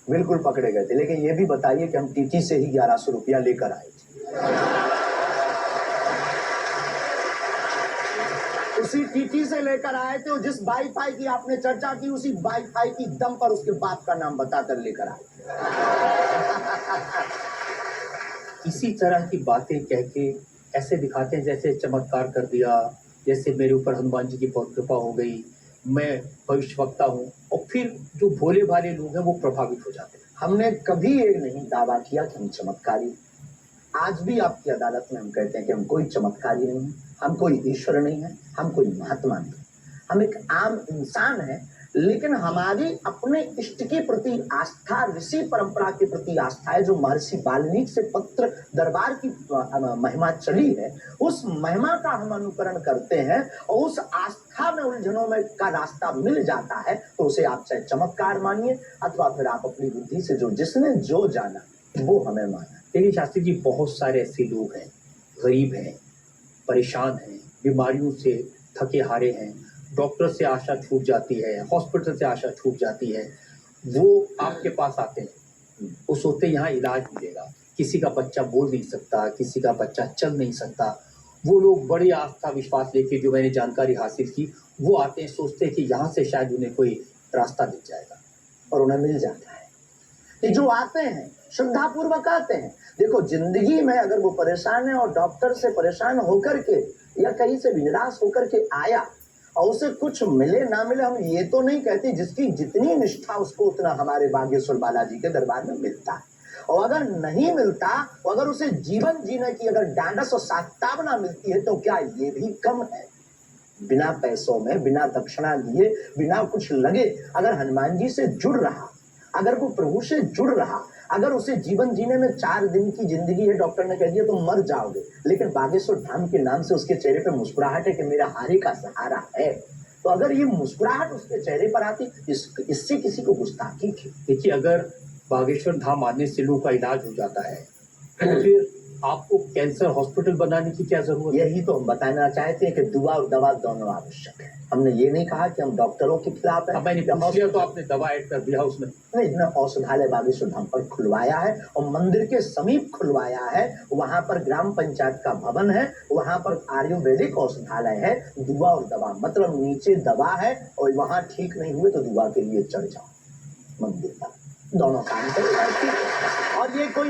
बिल्कुल पकड़े गए थे, लेकिन ये भी बताइए कि हम टीटी से ही 1100 रुपया लेकर आए थे। उसी टीटी से लेकर आए थे, और जिस वाईफाई की आपने चर्चा की उसी वाईफाई की दम पर उसके बाप का नाम बताकर लेकर आए थे। इसी तरह की बातें कह के ऐसे दिखाते हैं जैसे चमत्कार कर दिया, जैसे मेरे ऊपर हनुमान जी की बहुत कृपा हो गई, मैं भविष्यवक्ता हूँ, और फिर जो भोले भाले लोग हैं वो प्रभावित हो जाते हैं। हमने कभी ये नहीं दावा किया कि हम चमत्कारी। आज भी आपकी अदालत में हम कहते हैं कि हम कोई चमत्कारी नहीं है, हम कोई ईश्वर नहीं है, हम कोई महात्मा नहीं है, हम एक आम इंसान है। लेकिन हमारी अपने इष्ट के प्रति आस्था, ऋषि परंपरा के प्रति आस्था है, जो महर्षि वाल्मीकि से पत्र दरबार की महिमा चली है, उस महिमा का हम अनुकरण करते हैं, और उस आस्था में उलझनों में का रास्ता मिल जाता है, तो उसे आप चाहे चमत्कार मानिए अथवा फिर आप अपनी बुद्धि से जो जिसने जो जाना वो हमें माना। लेकिन शास्त्री जी, बहुत सारे ऐसे लोग हैं, गरीब हैं, परेशान हैं, बीमारियों से थके हारे हैं, डॉक्टर से आशा छूट जाती है, हॉस्पिटल से आशा छूट जाती है, वो आपके पास आते हैं, वो सोचते हैं यहाँ इलाज मिलेगा। किसी का बच्चा बोल नहीं सकता, किसी का बच्चा चल नहीं सकता, वो लोग बड़ी आस्था विश्वास लेके, जो मैंने जानकारी हासिल की, वो आते हैं, सोचते हैं कि यहाँ से शायद उन्हें कोई रास्ता दिख जाएगा, और उन्हें मिल जाता है। ये जो आते हैं श्रद्धापूर्वक आते हैं। देखो, जिंदगी में अगर वो परेशान है और डॉक्टर से परेशान होकर के या कहीं से निराश होकर के आया और उसे कुछ मिले ना मिले, हम ये तो नहीं कहते, जिसकी जितनी निष्ठा उसको उतना हमारे बागेश्वर बालाजी के दरबार में मिलता है। और अगर नहीं मिलता, अगर उसे जीवन जीने की अगर डांडस और साक्तावना मिलती है, तो क्या ये भी कम है? बिना पैसों में, बिना दक्षिणा दिए, बिना कुछ लगे अगर हनुमान जी से जुड़ रहा, अगर वो प्रभु से जुड़ रहा, अगर उसे जीवन जीने में 4 दिन की जिंदगी है, डॉक्टर ने कह दिया तुम मर जाओगे, लेकिन बागेश्वर धाम के नाम से उसके चेहरे पे मुस्कुराहट है कि मेरा हारे का सहारा है, तो अगर ये मुस्कुराहट उसके चेहरे पर आती, इससे किसी को गुस्ताखी थी? देखिए, अगर बागेश्वर धाम आने से लोगों का इलाज हो जाता है, तो फिर आपको कैंसर हॉस्पिटल बनाने की क्या जरूरत है? यही तो हम बताना चाहते हैं कि दुआ और दवा दोनों आवश्यक है। हमने ये नहीं कहा कि हम डॉक्टरों के खिलाफ है। मैंने पूछ लिया तो आपने दवा ऐड कर दिया उसमें। नहीं, इतना औषधालय बागेश्वर धाम पर खुलवाया है, और मंदिर के समीप खुलवाया है। वहां पर ग्राम पंचायत का भवन है, वहां पर आयुर्वेदिक औषधालय है। दुआ और दवा मतलब नीचे दवा है, और वहां ठीक नहीं हुए तो दुआ के लिए चढ़ जाओ मंदिर पर, दोनों काम करेगा। और ये कोई